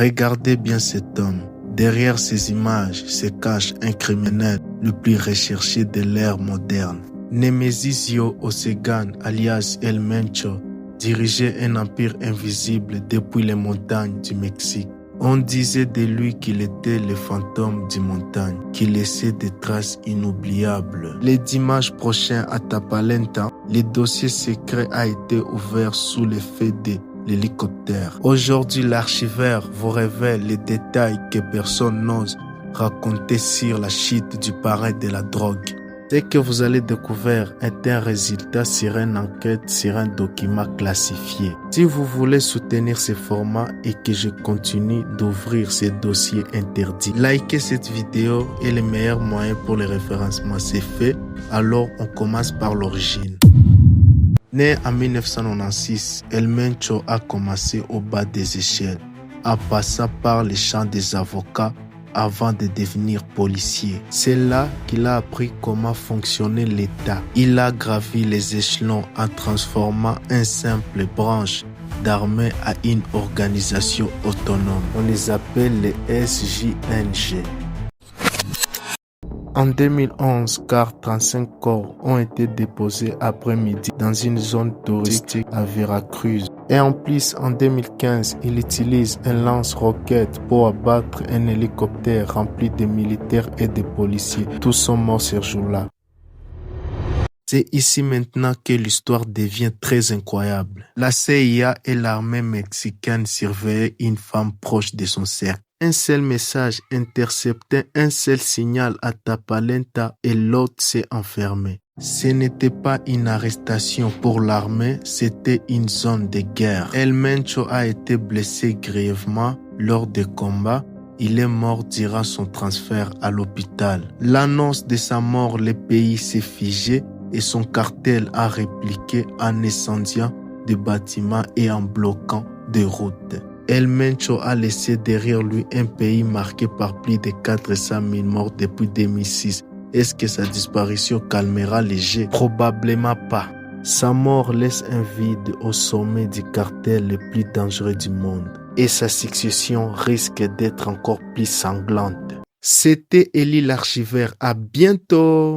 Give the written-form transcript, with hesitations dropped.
Regardez bien cet homme. Derrière ces images se cache un criminel le plus recherché de l'ère moderne. Nemesio Osegan, alias El Mencho, dirigeait un empire invisible depuis les montagnes du Mexique. On disait de lui qu'il était le fantôme des montagnes, qui laissait des traces inoubliables. Le dimanche prochain à Tapalenta, le dossier secret a été ouvert sous l'effet de l'hélicoptère. Aujourd'hui, l'archiveur vous révèle les détails que personne n'ose raconter sur la chute du parrain de la drogue. Ce que vous allez découvrir est un résultat sur une enquête sur un document classifié. Si vous voulez soutenir ce format et que je continue d'ouvrir ces dossiers interdits, likez cette vidéo est le meilleur moyen pour le référencement. C'est fait, alors on commence par l'origine. Né en 1996, El Mencho a commencé au bas des échelles, en passant par les champs des avocats avant de devenir policier. C'est là qu'il a appris comment fonctionnait l'État. Il a gravi les échelons en transformant une simple branche d'armée à une organisation autonome. On les appelle les SJNG. En 2011, car 35 corps ont été déposés après-midi dans une zone touristique à Veracruz. Et en plus, en 2015, il utilise un lance-roquette pour abattre un hélicoptère rempli de militaires et de policiers. Tous sont morts ce jour-là. C'est ici maintenant que l'histoire devient très incroyable. La CIA et l'armée mexicaine surveillaient une femme proche de son cercle. Un seul message interceptait un seul signal à Tapalenta et l'autre s'est enfermé. Ce n'était pas une arrestation pour l'armée, c'était une zone de guerre. El Mencho a été blessé grièvement lors des combats. Il est mort durant son transfert à l'hôpital. L'annonce de sa mort, le pays s'est figé et son cartel a répliqué en incendiant des bâtiments et en bloquant des routes. El Mencho a laissé derrière lui un pays marqué par plus de 400 000 morts depuis 2006. Est-ce que sa disparition calmera les jets? Probablement pas. Sa mort laisse un vide au sommet du cartel le plus dangereux du monde. Et sa succession risque d'être encore plus sanglante. C'était Eli l'archiveur. À bientôt!